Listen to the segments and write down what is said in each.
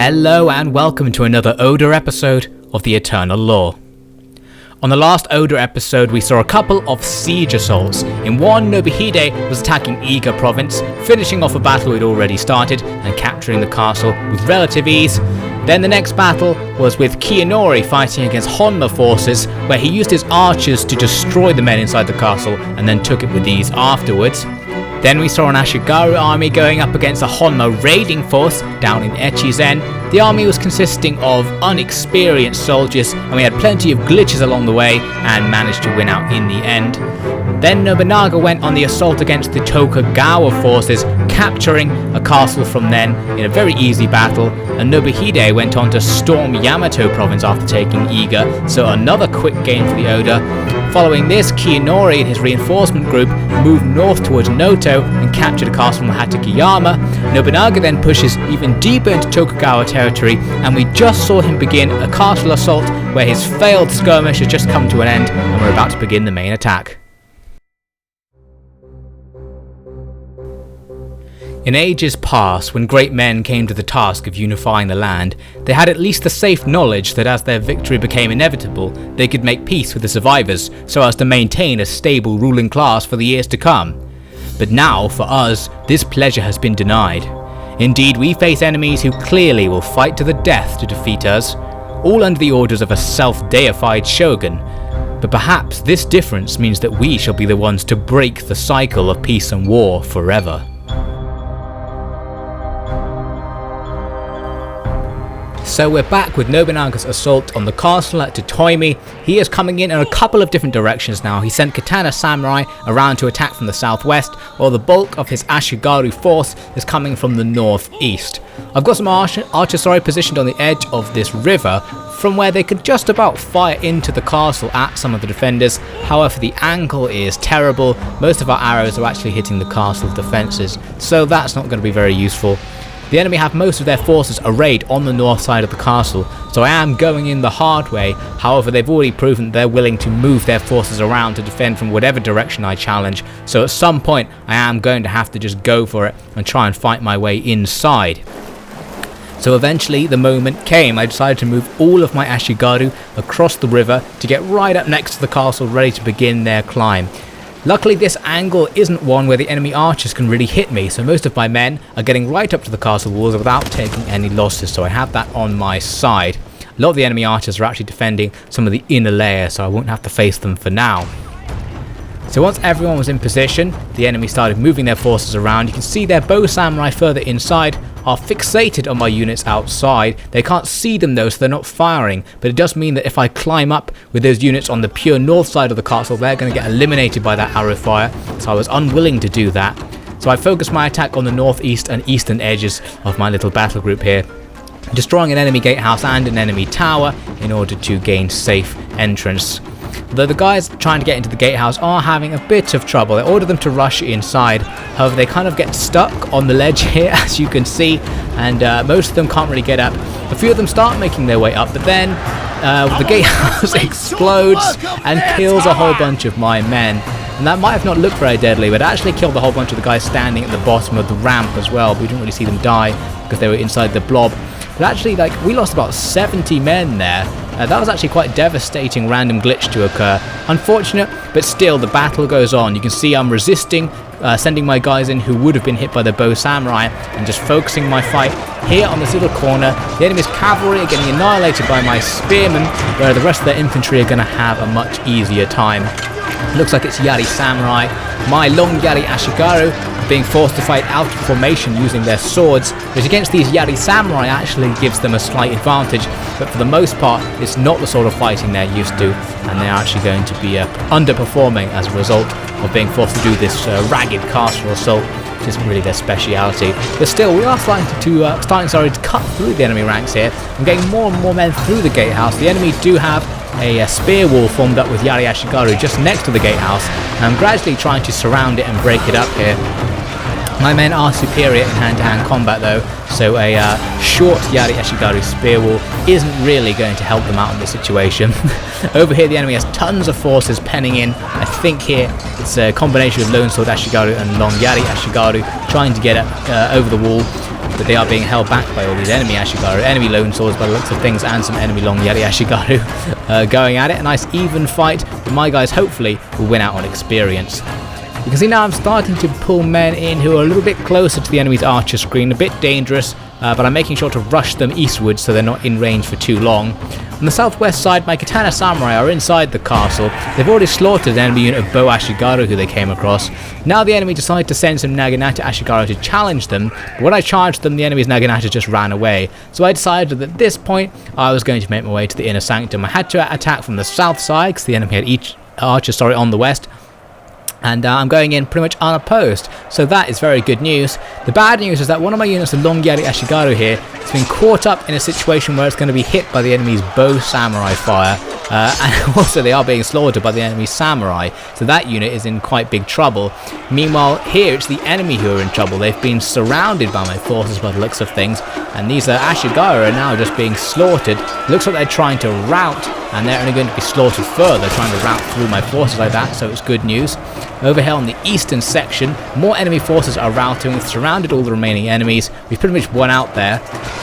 Hello and welcome to another Oda episode of the Eternal Law. On the last Oda episode we saw a couple of siege assaults. In one, Nobuhide was attacking Iga province, finishing off a battle we'd already started and capturing the castle with relative ease. Then the next battle was with Kiyonori fighting against Honma forces, where he used his archers to destroy the men inside the castle and then took it with ease afterwards. Then we saw an Ashigaru army going up against a Honma raiding force down in Echizen. The army was consisting of unexperienced soldiers and we had plenty of glitches along the way and managed to win out in the end. Then Nobunaga went on the assault against the Tokugawa forces, capturing a castle from them in a very easy battle, and Nobuhide went on to storm Yamato province after taking Iga, so another quick gain for the Oda. Following this, Kiyonori and his reinforcement group moved north towards Noto and captured a castle from Hatakeyama. Nobunaga then pushes even deeper into Tokugawa territory, and we just saw him begin a castle assault where his failed skirmish has just come to an end and we're about to begin the main attack. In ages past, when great men came to the task of unifying the land, they had at least the safe knowledge that as their victory became inevitable, they could make peace with the survivors so as to maintain a stable ruling class for the years to come. But now, for us, this pleasure has been denied. Indeed, we face enemies who clearly will fight to the death to defeat us, all under the orders of a self-deified shogun. But perhaps this difference means that we shall be the ones to break the cycle of peace and war forever. So we're back with Nobunaga's assault on the castle at Toyomie. He is coming in a couple of different directions now. He sent katana samurai around to attack from the southwest, while the bulk of his Ashigaru force is coming from the northeast. I've got some archers positioned on the edge of this river, from where they could just about fire into the castle at some of the defenders. However, the angle is terrible. Most of our arrows are actually hitting the castle defences, so that's not going to be very useful. The enemy have most of their forces arrayed on the north side of the castle, so I am going in the hard way. However, they've already proven they're willing to move their forces around to defend from whatever direction I challenge, so at some point I am going to have to just go for it and try and fight my way inside. So eventually the moment came. I decided to move all of my Ashigaru across the river to get right up next to the castle, ready to begin their climb. Luckily, this angle isn't one where the enemy archers can really hit me, so most of my men are getting right up to the castle walls without taking any losses, so I have that on my side. A lot of the enemy archers are actually defending some of the inner layer, so I won't have to face them for now. So once everyone was in position, the enemy started moving their forces around. You can see their bow samurai further inside are fixated on my units outside. They can't see them though, so they're not firing, but it does mean that if I climb up with those units on the pure north side of the castle, they're going to get eliminated by that arrow fire, so I was unwilling to do that. So I focused my attack on the northeast and eastern edges of my little battle group here, destroying an enemy gatehouse and an enemy tower in order to gain safe entrance. Though the guys trying to get into the gatehouse are having a bit of trouble. I ordered them to rush inside, however they kind of get stuck on the ledge here as you can see, and most of them can't really get up. A few of them start making their way up, but then the gatehouse explodes and kills a whole bunch of my men. And that might have not looked very deadly, but it actually killed a whole bunch of the guys standing at the bottom of the ramp as well. But we didn't really see them die because they were inside the blob. But actually, we lost about 70 men there. That was actually quite devastating random glitch to occur. Unfortunate, but still the battle goes on. You can see I'm resisting, sending my guys in who would have been hit by the bow samurai and just focusing my fight here on this little corner. The enemy's cavalry are getting annihilated by my spearmen, where the rest of their infantry are going to have a much easier time. Looks like it's Yari Samurai, my long Yari Ashigaru, being forced to fight out of formation using their swords, which against these Yari Samurai actually gives them a slight advantage, but for the most part it's not the sort of fighting they're used to, and they're actually going to be underperforming as a result of being forced to do this ragged castle assault, which isn't really their speciality. But still, we are starting to cut through the enemy ranks here. I'm getting more and more men through the gatehouse. The enemy do have a spear wall formed up with Yari Ashigaru just next to the gatehouse, and I'm gradually trying to surround it and break it up here. My men are superior in hand-to-hand combat though, so a short Yari Ashigaru spear wall isn't really going to help them out in this situation. Over here the enemy has tons of forces penning in. I think here it's a combination of Lone Sword Ashigaru and Long Yari Ashigaru trying to get over the wall. but they are being held back by all these enemy Ashigaru, enemy lone swords by the looks of things, and some enemy long yeti Ashigaru going at it. A nice even fight, but my guys hopefully will win out on experience. You can see now I'm starting to pull men in who are a little bit closer to the enemy's archer screen, a bit dangerous, but I'm making sure to rush them eastwards so they're not in range for too long. On the southwest side, my katana samurai are inside the castle. They've already slaughtered an enemy unit of bow Ashigaru who they came across. Now the enemy decided to send some Naginata Ashigaru to challenge them, but when I charged them, the enemy's Naginata just ran away. So I decided that at this point, I was going to make my way to the inner sanctum. I had to attack from the south side because the enemy had each archer on the west. And I'm going in pretty much unopposed, so that is very good news. The bad news is that one of my units, the Long Yari Ashigaru here, has been caught up in a situation where it's going to be hit by the enemy's bow samurai fire, and also they are being slaughtered by the enemy's samurai, so that unit is in quite big trouble. Meanwhile, here it's the enemy who are in trouble. They've been surrounded by my forces by the looks of things, and these Ashigaru are now just being slaughtered. Looks like they're trying to rout, and they're only going to be slaughtered further, trying to rout through my forces like that, so it's good news. Over here on the eastern section, more enemy forces are routing. We've surrounded all the remaining enemies. We've pretty much won out there.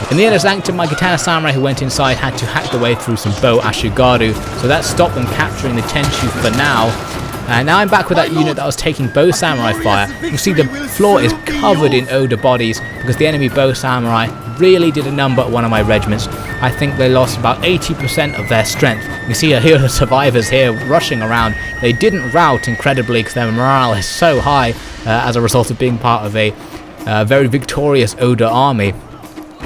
In the inner sanctum, my katana samurai who went inside had to hack their way through some bow Ashigaru, so that stopped them capturing the Tenshu for now. And now I'm back with that unit that was taking bow samurai fire. You can see the floor is covered in Oda bodies because the enemy bow samurai really did a number at one of my regiments. I think they lost about 80% of their strength. You see a hero of survivors here rushing around. They didn't rout incredibly because their morale is so high as a result of being part of a very victorious Oda army.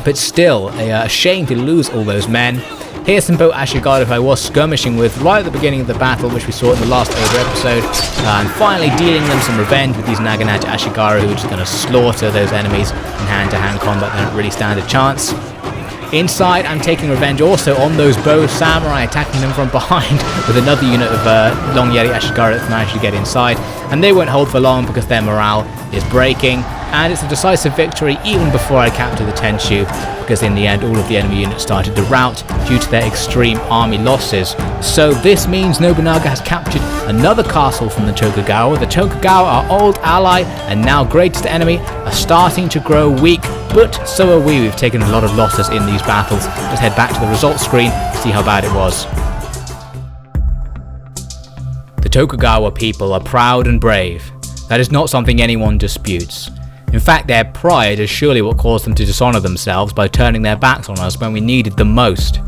But still, a shame to lose all those men. Here's some bow Ashigaru who I was skirmishing with right at the beginning of the battle, which we saw in the last Oda episode, and finally dealing them some revenge with these Naginata Ashigaru who are just going to slaughter those enemies in hand-to-hand combat. They don't really stand a chance. Inside, I'm taking revenge also on those bow samurai, attacking them from behind with another unit of Long Yeti Ashigaru that's managed to get inside, and they won't hold for long because their morale is breaking, and it's a decisive victory even before I capture the Tenshu, because in the end all of the enemy units started to rout due to their extreme army losses. So this means Nobunaga has captured another castle from the Tokugawa. The Tokugawa, our old ally and now greatest enemy, are starting to grow weak, but so are we. We've taken a lot of losses in these battles. Let's head back to the results screen to see how bad it was. The Tokugawa people are proud and brave. That is not something anyone disputes. In fact, their pride is surely what caused them to dishonor themselves by turning their backs on us when we needed them most.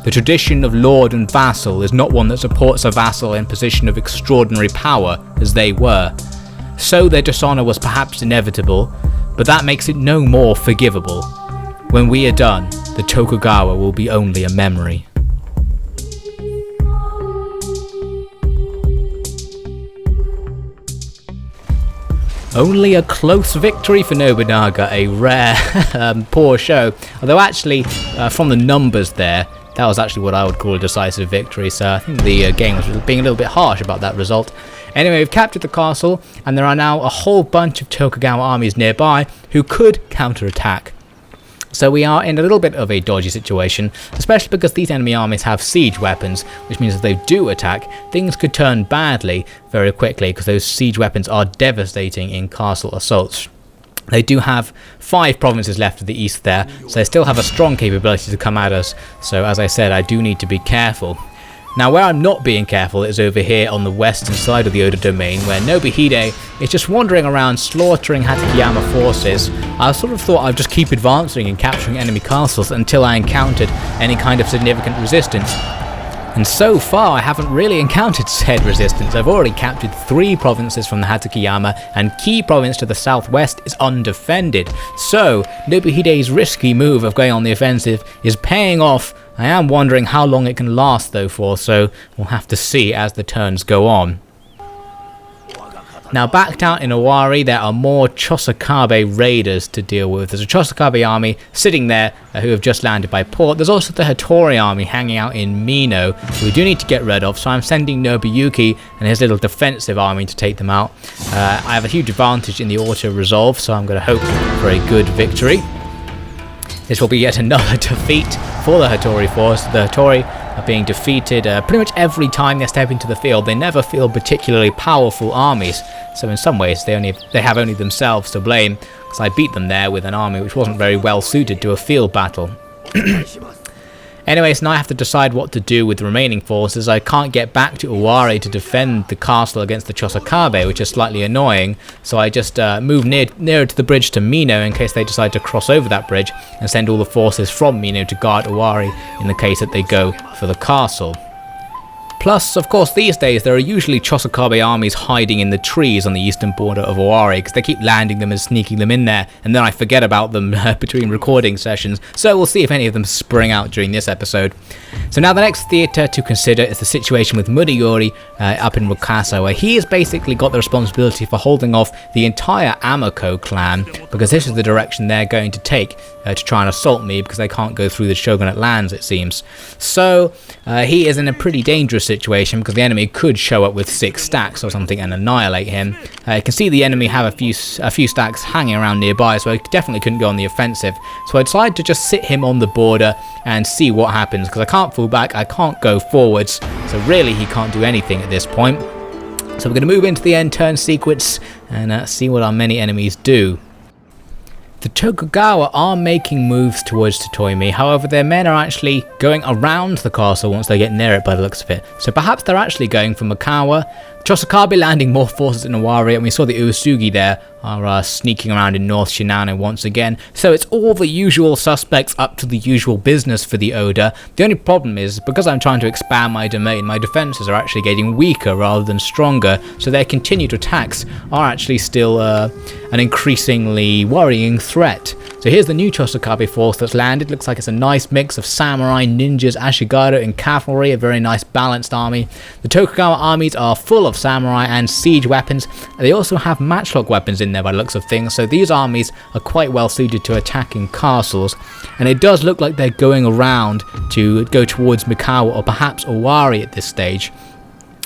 The tradition of lord and vassal is not one that supports a vassal in position of extraordinary power, as they were. So their dishonor was perhaps inevitable, but that makes it no more forgivable. When we are done, the Tokugawa will be only a memory. Only a close victory for Nobunaga, a rare poor show. Although actually, from the numbers there, that was actually what I would call a decisive victory, so I think the game was being a little bit harsh about that result. Anyway, we've captured the castle, and there are now a whole bunch of Tokugawa armies nearby who could counterattack. So we are in a little bit of a dodgy situation, especially because these enemy armies have siege weapons, which means if they do attack, things could turn badly very quickly because those siege weapons are devastating in castle assaults. They do have 5 provinces left to the east there, so they still have a strong capability to come at us, so as I said, I do need to be careful. Now where I'm not being careful is over here on the western side of the Oda domain, where Nobuhide is just wandering around slaughtering Hatakeyama forces. I sort of thought I'd just keep advancing and capturing enemy castles until I encountered any kind of significant resistance. And so far I haven't really encountered said resistance. I've already captured 3 provinces from the Hatakeyama, and Ki province to the southwest is undefended. So Nobuhide's risky move of going on the offensive is paying off. I am wondering how long it can last though for, so we'll have to see as the turns go on. Now back down in Owari, there are more Chosakabe raiders to deal with. There's a Chosakabe army sitting there who have just landed by port. There's also the Hattori army hanging out in Mino, who we do need to get rid of, so I'm sending Nobuyuki and his little defensive army to take them out. I have a huge advantage in the auto-resolve, so I'm going to hope for a good victory. This will be yet another defeat for the Hattori force. The Hattori are being defeated pretty much every time they step into the field. They never feel particularly powerful armies, so in some ways they have only themselves to blame. because I beat them there with an army which wasn't very well suited to a field battle. Anyways, now I have to decide what to do with the remaining forces. I can't get back to Owari to defend the castle against the Chosokabe, which is slightly annoying, so I just move nearer to the bridge to Mino in case they decide to cross over that bridge, and send all the forces from Mino to guard Owari in the case that they go for the castle. Plus, of course, these days there are usually Chosokabe armies hiding in the trees on the eastern border of Owari because they keep landing them and sneaking them in there, and then I forget about them between recording sessions, so we'll see if any of them spring out during this episode. So now the next theatre to consider is the situation with Murayori up in Wakasa, where he has basically got the responsibility for holding off the entire Amako clan, because this is the direction they're going to take to try and assault me, because they can't go through the shogunate lands, it seems. So he is in a pretty dangerous situation, because the enemy could show up with 6 stacks or something and annihilate him. You can see the enemy have a few stacks hanging around nearby, so I definitely couldn't go on the offensive. So I decided to just sit him on the border and see what happens, because I can't fall back, I can't go forwards, so really he can't do anything at this point. So we're going to move into the end turn sequence and see what our many enemies do. The Tokugawa are making moves towards Toyomie, however their men are actually going around the castle once they get near it by the looks of it. So perhaps they're actually going for Mikawa. Chosokabe landing more forces in Owari, and we saw the Uesgui there are sneaking around in North Shinano once again. So it's all the usual suspects up to the usual business for the Oda. The only problem is, because I'm trying to expand my domain, my defences are actually getting weaker rather than stronger, so their continued attacks are actually still an increasingly worrying threat. So here's the new Chosokabe force that's landed. Looks like it's a nice mix of samurai, ninjas, ashigaru and cavalry, a very nice balanced army. The Tokugawa armies are full of samurai and siege weapons. They also have matchlock weapons in there by the looks of things, so these armies are quite well suited to attacking castles. And it does look like they're going around to go towards Mikawa or perhaps Owari at this stage.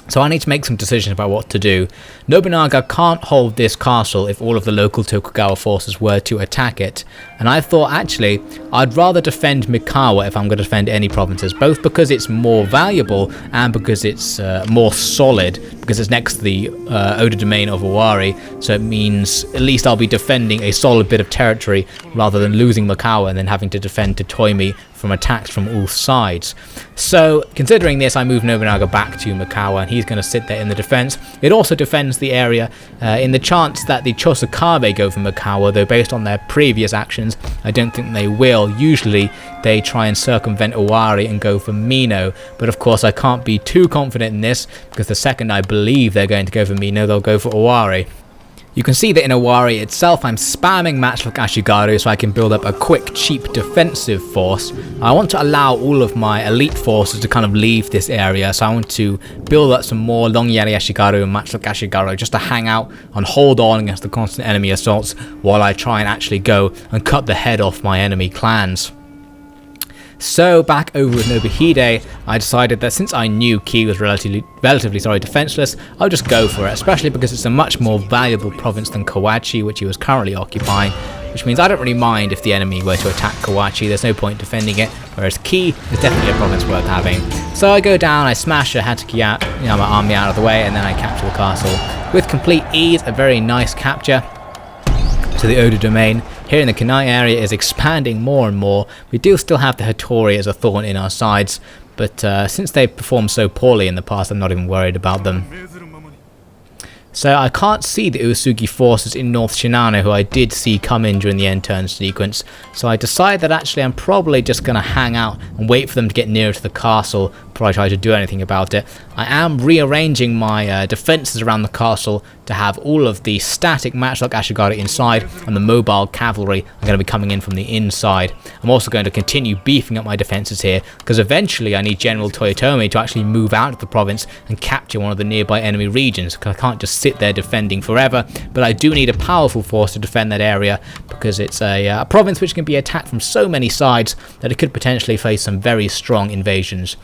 So I need to make some decisions about what to do. Nobunaga can't hold this castle if all of the local Tokugawa forces were to attack it. And I thought actually I'd rather defend Mikawa if I'm going to defend any provinces, both because it's more valuable and because it's more solid, because it's next to the Oda domain of Owari, so it means at least I'll be defending a solid bit of territory rather than losing Mikawa and then having to defend Toyomie from attacks from all sides. So considering this, I move Nobunaga back to Mikawa and he's going to sit there in the defense. It also defends the area in the chance that the Chosokabe go for Mikawa, though based on their previous actions I don't think they will. Usually they try and circumvent Owari and go for Mino, but of course I can't be too confident in this, because the second I believe they're going to go for Mino, they'll go for Owari. You can see that in Owari itself I'm spamming matchlock ashigaru so I can build up a quick, cheap defensive force. I want to allow all of my elite forces to kind of leave this area, so I want to build up some more long yari ashigaru and matchlock ashigaru just to hang out and hold on against the constant enemy assaults while I try and actually go and cut the head off my enemy clans. So back over with Nobuhide, I decided that since I knew Ki was relatively defenseless, I'll just go for it, especially because it's a much more valuable province than Kawachi, which he was currently occupying, which means I don't really mind if the enemy were to attack Kawachi. There's no point defending it, whereas Ki is definitely a province worth having. So I go down, I smash a Hatake out, my army out of the way, and then I capture the castle with complete ease. A very nice capture to the Oda domain. Here in the Kunai area is expanding more and more. We do still have the Hattori as a thorn in our sides, but since they've performed so poorly in the past, I'm not even worried about them. So I can't see the Uesgui forces in North Shinano, who I did see come in during the end turn sequence, so I decide that actually I'm probably just going to hang out and wait for them to get nearer to the castle before I try to do anything about it. I am rearranging my defences around the castle to have all of the static matchlock ashigaru inside, and the mobile cavalry are going to be coming in from the inside. I'm also going to continue beefing up my defences here, because eventually I need General Toyomie to actually move out of the province and capture one of the nearby enemy regions, because I can't just sit there defending forever. But I do need a powerful force to defend that area, because it's a province which can be attacked from so many sides that it could potentially face some very strong invasions.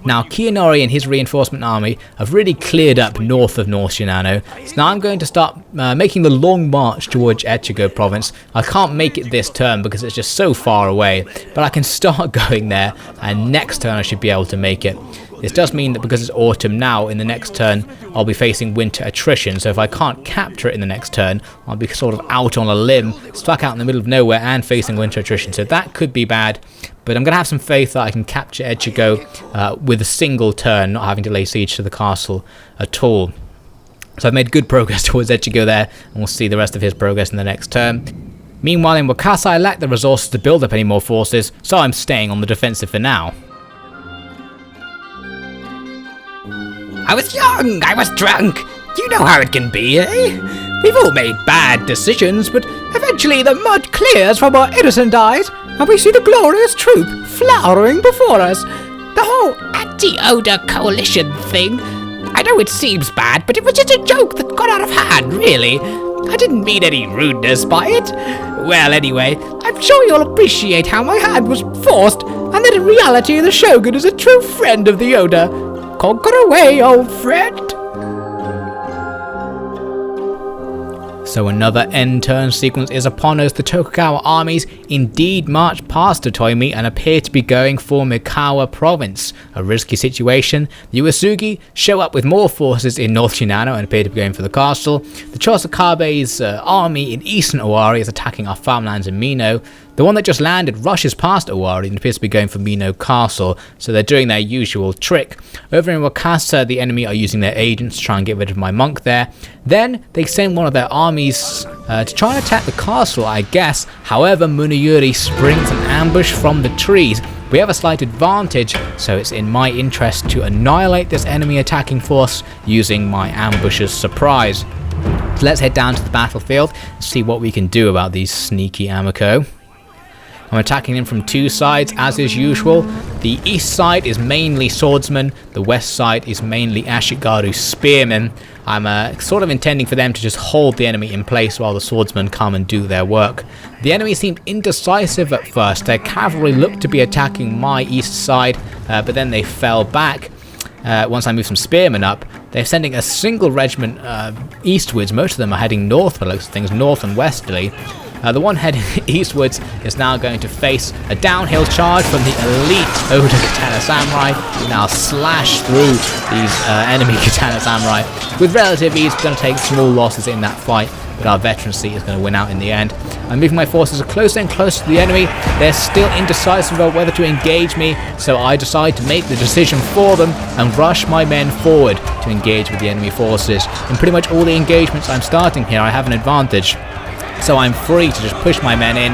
Now Kiyonori and his reinforcement army have really cleared up north of North Shinano, so now I'm going to start making the long march towards Echigo province. I can't make it this turn because it's just so far away, but I can start going there, and next turn I should be able to make it. This does mean that because it's autumn now, in the next turn I'll be facing winter attrition, so if I can't capture it in the next turn, I'll be sort of out on a limb, stuck out in the middle of nowhere and facing winter attrition, so that could be bad. But I'm going to have some faith that I can capture Echigo with a single turn, not having to lay siege to the castle at all. So I've made good progress towards Echigo there, and we'll see the rest of his progress in the next turn. Meanwhile in Wakasa, I lack the resources to build up any more forces, so I'm staying on the defensive for now. I was young, I was drunk. You know how it can be, eh? We've all made bad decisions, but eventually the mud clears from our innocent eyes, and we see the glorious truth flowering before us. The whole anti-Oda coalition thing. I know it seems bad, but it was just a joke that got out of hand, really. I didn't mean any rudeness by it. Well, anyway, I'm sure you'll appreciate how my hand was forced, and that in reality the Shogun is a true friend of the Oda. Conquer away, old friend. So another end turn sequence is upon us. The Tokugawa armies indeed march past the Toyomie and appear to be going for Mikawa province. A risky situation. The Uesgui show up with more forces in North Shinano and appear to be going for the castle. The Chosokabe's army in eastern Owari is attacking our farmlands in Mino. The one that just landed rushes past Owari and appears to be going for Mino Castle, so they're doing their usual trick. Over in Wakasa, the enemy are using their agents to try and get rid of my monk there. Then they send one of their armies to try and attack the castle, I guess. However, Munayuri springs an ambush from the trees. We have a slight advantage, so it's in my interest to annihilate this enemy attacking force using my ambusher's surprise. So let's head down to the battlefield and see what we can do about these sneaky Amako. I'm attacking them from two sides as is usual. The east side is mainly swordsmen, the west side is mainly Ashigaru spearmen. I'm sort of intending for them to just hold the enemy in place while the swordsmen come and do their work. The enemy seemed indecisive at first. Their cavalry looked to be attacking my east side, but then they fell back. Once I moved some spearmen up, they're sending a single regiment eastwards. Most of them are heading north by looks of things, north and westerly. The one heading eastwards is now going to face a downhill charge from the elite Oda Katana Samurai, who now slash through these enemy Katana Samurai. With relative ease, we're going to take small losses in that fight, but our veterancy is going to win out in the end. I'm moving my forces closer and closer to the enemy. They're still indecisive about whether to engage me, so I decide to make the decision for them and rush my men forward to engage with the enemy forces. In pretty much all the engagements I'm starting here, I have an advantage. So I'm free to just push my men in.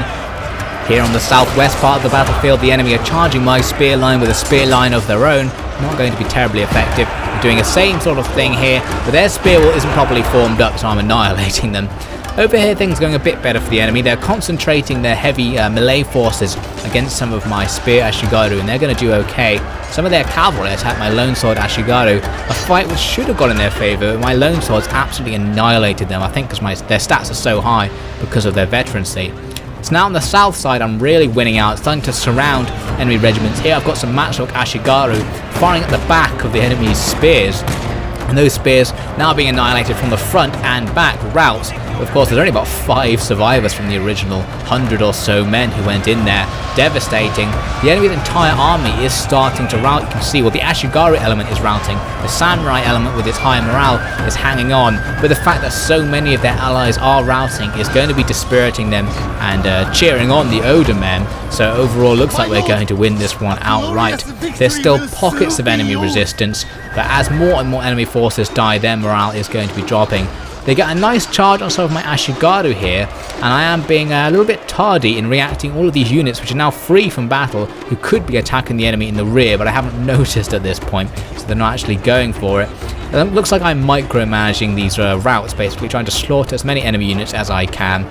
Here on the southwest part of the battlefield, the enemy are charging my spear line with a spear line of their own. Not going to be terribly effective. They're doing the same sort of thing here, but their spear wall isn't properly formed up, so I'm annihilating them. Over here, things are going a bit better for the enemy. They're concentrating their heavy melee forces against some of my spear Ashigaru, and they're going to do okay. Some of their cavalry attack my longsword Ashigaru, a fight which should have gone in their favour, but my longswords absolutely annihilated them, I think because their stats are so high because of their veterancy. So now on the south side, I'm really winning out, starting to surround enemy regiments. Here I've got some matchlock Ashigaru firing at the back of the enemy's spears, and those spears now being annihilated from the front and back routes. Of course, there's only about 5 survivors from the original 100 or so men who went in there. Devastating. The enemy's entire army is starting to rout. You can see, well, the Ashigaru element is routing. The samurai element with its high morale is hanging on. But the fact that so many of their allies are routing is going to be dispiriting them and cheering on the Oda men. So overall, looks like we're going to win this one outright. There's still pockets of enemy resistance, but as more and more enemy forces die, their morale is going to be dropping. They get a nice charge on some of my Ashigaru here, and I am being a little bit tardy in reacting all of these units which are now free from battle, who could be attacking the enemy in the rear, but I haven't noticed at this point, so they're not actually going for it. It looks like I'm micromanaging these routes, basically trying to slaughter as many enemy units as I can.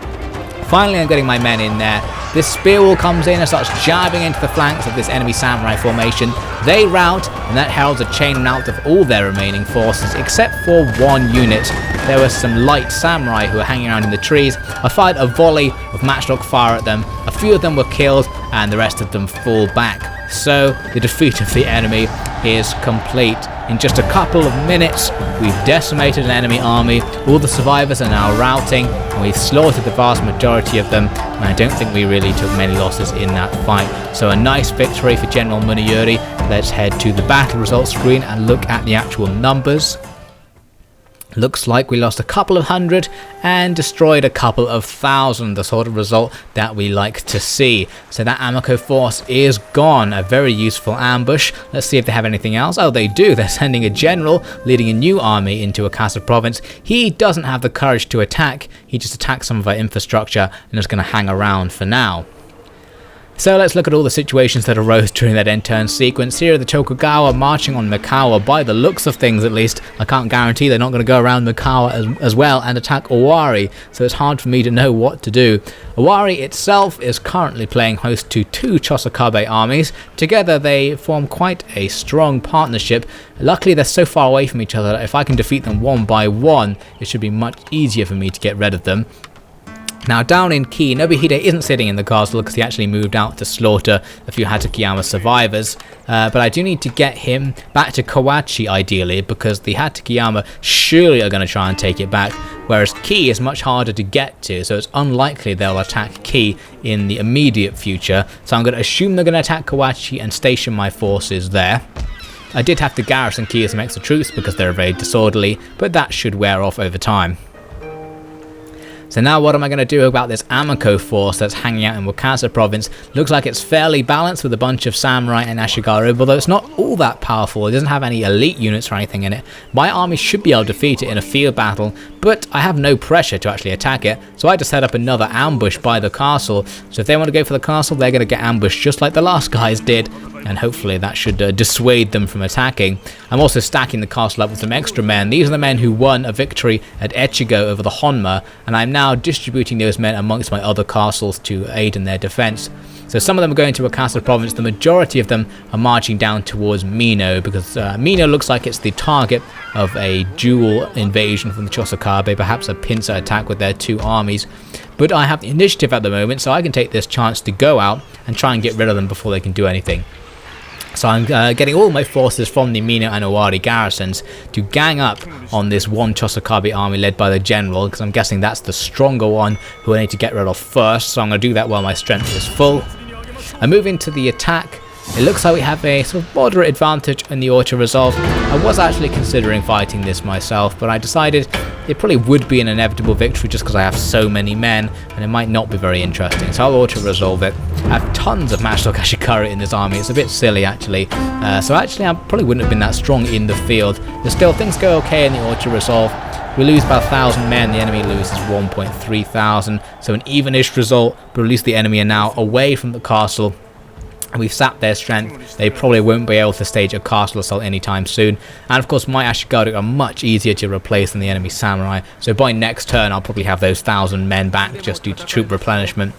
Finally, I'm getting my men in there. This spear wall comes in and starts jabbing into the flanks of this enemy samurai formation. They rout, and that heralds a chain rout of all their remaining forces, except for one unit. There were some light samurai who were hanging around in the trees. I fired a volley of matchlock fire at them. A few of them were killed, and the rest of them fall back. So, the defeat of the enemy is complete. In just a couple of minutes, we've decimated an enemy army, all the survivors are now routing, and we've slaughtered the vast majority of them, and I don't think we really took many losses in that fight. So a nice victory for General Muneyori. Let's head to the battle results screen and look at the actual numbers. Looks like we lost a couple of hundred and destroyed a couple of thousand, the sort of result that we like to see. So that Amako force is gone, a very useful ambush. Let's see if they have anything else. Oh, they do. They're sending a general leading a new army into Wakasa province. He doesn't have the courage to attack. He just attacks some of our infrastructure and is going to hang around for now. So let's look at all the situations that arose during that end turn sequence. Here are the Tokugawa marching on Mikawa, by the looks of things at least. I can't guarantee they're not going to go around Mikawa as well and attack Owari, so it's hard for me to know what to do. Owari itself is currently playing host to two Chosokabe armies. Together they form quite a strong partnership. Luckily they're so far away from each other that if I can defeat them one by one, it should be much easier for me to get rid of them. Now down in Ki, Nobuhide isn't sitting in the castle because he actually moved out to slaughter a few Hatakeyama survivors, but I do need to get him back to Kawachi ideally, because the Hatakeyama surely are going to try and take it back, whereas Ki is much harder to get to, so it's unlikely they'll attack Ki in the immediate future, so I'm going to assume they're going to attack Kawachi and station my forces there. I did have to garrison Ki as some extra troops because they're very disorderly, but that should wear off over time. So now what am I going to do about this Amako force that's hanging out in Wakasa province? Looks like it's fairly balanced with a bunch of samurai and ashigaru, although it's not all that powerful. It doesn't have any elite units or anything in it. My army should be able to defeat it in a field battle, but I have no pressure to actually attack it, so I just set up another ambush by the castle. So if they want to go for the castle, they're going to get ambushed just like the last guys did, and hopefully that should dissuade them from attacking. I'm also stacking the castle up with some extra men. These are the men who won a victory at Echigo over the Honma, and I'm now distributing those men amongst my other castles to aid in their defense. So some of them are going to Wakasa province, the majority of them are marching down towards Mino, because Mino looks like it's the target of a dual invasion from the Chosokabe, perhaps a pincer attack with their two armies. But I have the initiative at the moment, so I can take this chance to go out and try and get rid of them before they can do anything. So I'm getting all my forces from the Mino and Owari garrisons to gang up on this one Chosokabe army led by the general, because I'm guessing that's the stronger one who I need to get rid of first, so I'm going to do that while my strength is full. I move into the attack. It looks like we have a sort of moderate advantage in the auto resolve. I was actually considering fighting this myself, but I decided it probably would be an inevitable victory just because I have so many men, and it might not be very interesting, so I'll auto resolve it. I have tons of matchlock Ashikaru in this army. It's a bit silly actually, so actually I probably wouldn't have been that strong in the field, but still things go okay in the auto resolve. We lose about 1,000 men, the enemy loses 1.3 thousand, so an even-ish result, but at least the enemy are now away from the castle. We've sapped their strength. They probably won't be able to stage a castle assault anytime soon. And of course my Ashigaru are much easier to replace than the enemy samurai, so by next turn I'll probably have those 1,000 men back just due to troop replenishment.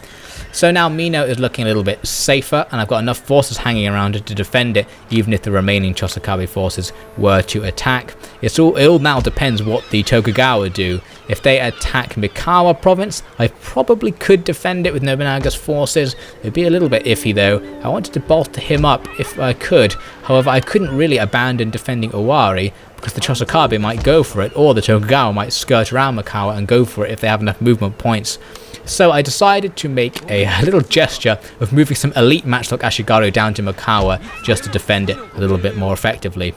So now Mino is looking a little bit safer, and I've got enough forces hanging around it to defend it, even if the remaining Chosokabe forces were to attack. It all now depends what the Tokugawa do. If they attack Mikawa province, I probably could defend it with Nobunaga's forces. It'd be a little bit iffy though. I wanted to bolster him up if I could. However, I couldn't really abandon defending Owari, because the Chosokabe might go for it, or the Tokugawa might skirt around Mikawa and go for it if they have enough movement points. So I decided to make a little gesture of moving some elite matchlock Ashigaru down to Mikawa just to defend it a little bit more effectively.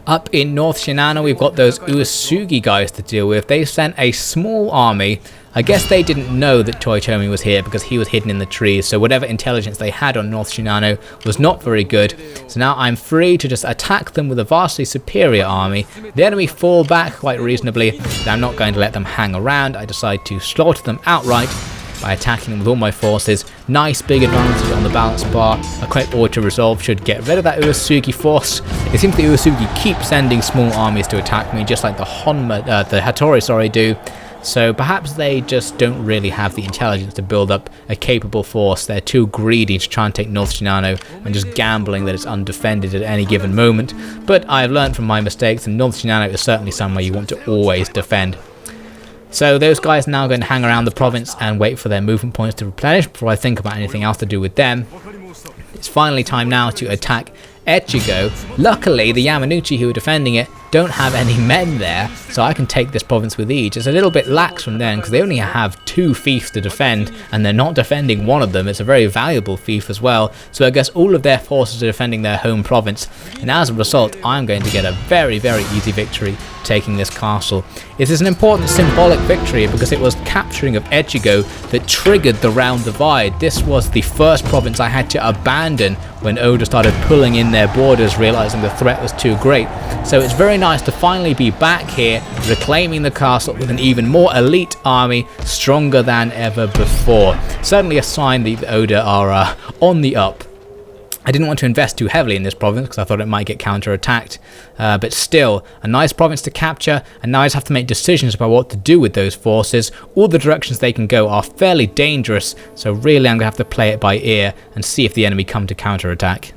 Up in North Shinano, we've got those Uesgui guys to deal with. They sent a small army. I guess they didn't know that Toyomie was here because he was hidden in the trees, so whatever intelligence they had on North Shinano was not very good. So now I'm free to just attack them with a vastly superior army. The enemy fall back quite reasonably, but I'm not going to let them hang around. I decide to slaughter them outright by attacking them with all my forces. Nice big advantage on the balance bar. A quick auto resolve should get rid of that Uesgui force. It seems the Uesgui keep sending small armies to attack me, just like the Hattori do. So perhaps they just don't really have the intelligence to build up a capable force. They're too greedy to try and take North Shinano and just gambling that it's undefended at any given moment. But I've learned from my mistakes, and North Shinano is certainly somewhere you want to always defend. So those guys are now going to hang around the province and wait for their movement points to replenish before I think about anything else to do with them. It's finally time now to attack Echigo. Luckily, the Yamanouchi who are defending it don't have any men there, so I can take this province with ease. It's a little bit lax from them because they only have 2 fiefs to defend, and they're not defending one of them. It's a very valuable fief as well, so I guess all of their forces are defending their home province, and as a result I'm going to get a very, very easy victory taking this castle. It is an important symbolic victory because it was capturing of Echigo that triggered the Realm Divide. This was the first province I had to abandon when Oda started pulling in their borders, realizing the threat was too great. So it's very nice to finally be back here, reclaiming the castle with an even more elite army, stronger than ever before. Certainly a sign that the Oda are on the up. I didn't want to invest too heavily in this province because I thought it might get counter-attacked, but still, a nice province to capture, and now I just have to make decisions about what to do with those forces. All the directions they can go are fairly dangerous, so really I'm going to have to play it by ear and see if the enemy come to counter-attack.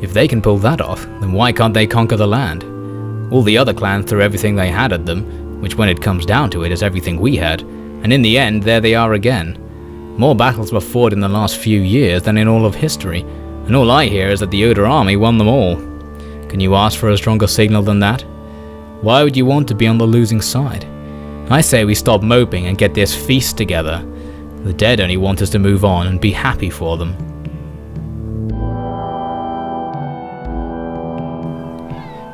If they can pull that off, then why can't they conquer the land? All the other clans threw everything they had at them, which when it comes down to it is everything we had. And in the end, there they are again. More battles were fought in the last few years than in all of history, and all I hear is that the Oda army won them all. Can you ask for a stronger signal than that? Why would you want to be on the losing side? I say we stop moping and get this feast together. The dead only want us to move on and be happy for them.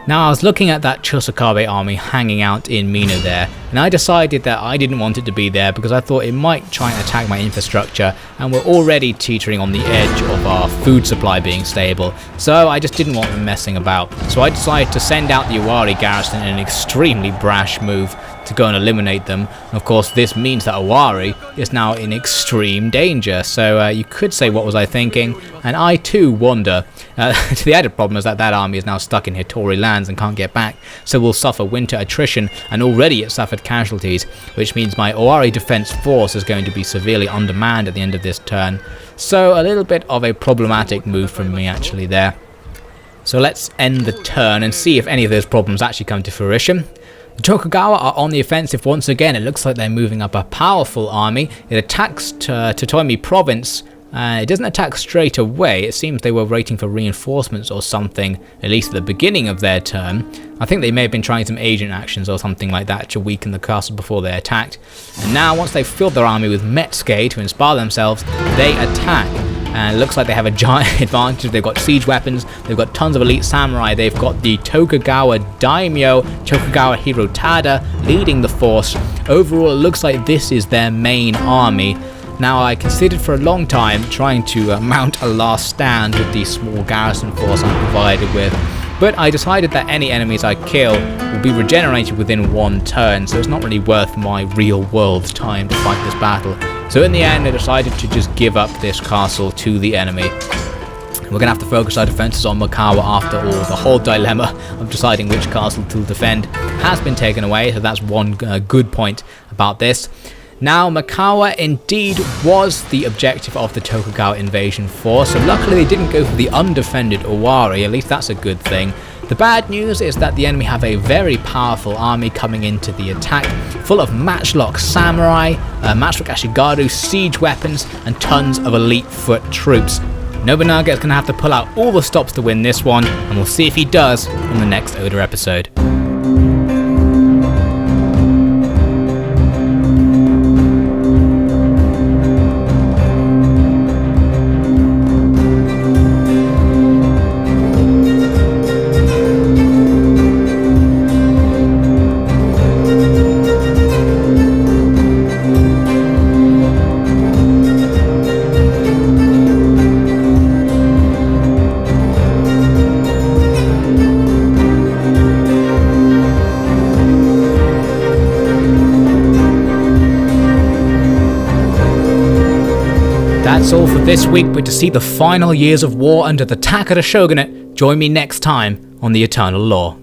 Now I was looking at that Chosakabe army hanging out in Mina there, and I decided that I didn't want it to be there because I thought it might try and attack my infrastructure, and we're already teetering on the edge of our food supply being stable, so I just didn't want them messing about. So I decided to send out the Owari garrison in an extremely brash move to go and eliminate them. And of course this means that Owari is now in extreme danger, so you could say what was I thinking, and I too wonder. The added problem is that army is now stuck in Hitori lands and can't get back, so we'll suffer winter attrition, and already it suffered casualties, which means my Owari defense force is going to be severely undermanned at the end of this turn. So a little bit of a problematic move from me actually there. So let's end the turn and see if any of those problems actually come to fruition. The Tokugawa are on the offensive once again. It looks like they're moving up a powerful army. It attacks Toyomie province. It doesn't attack straight away. It seems they were waiting for reinforcements or something, at least at the beginning of their turn. I think they may have been trying some agent actions or something like that to weaken the castle before they attacked. And now once they've filled their army with Metsuke to inspire themselves, they attack. And it looks like they have a giant advantage. They've got siege weapons, they've got tons of elite samurai, they've got the Tokugawa daimyo, Tokugawa Hirotada, leading the force. Overall, it looks like this is their main army. Now, I considered for a long time trying to mount a last stand with the small garrison force I'm provided with, but I decided that any enemies I kill will be regenerated within one turn, so it's not really worth my real world time to fight this battle. So in the end, I decided to just give up this castle to the enemy. We're going to have to focus our defences on Makawa after all. The whole dilemma of deciding which castle to defend has been taken away, so that's one good point about this. Now, Makawa indeed was the objective of the Tokugawa invasion force, so luckily they didn't go for the undefended Owari, at least that's a good thing. The bad news is that the enemy have a very powerful army coming into the attack, full of matchlock samurai, matchlock ashigaru, siege weapons, and tons of elite foot troops. Nobunaga is going to have to pull out all the stops to win this one, and we'll see if he does on the next Oda episode. That's all for this week, but to see the final years of war under the Takeda Shogunate, join me next time on The Eternal Law.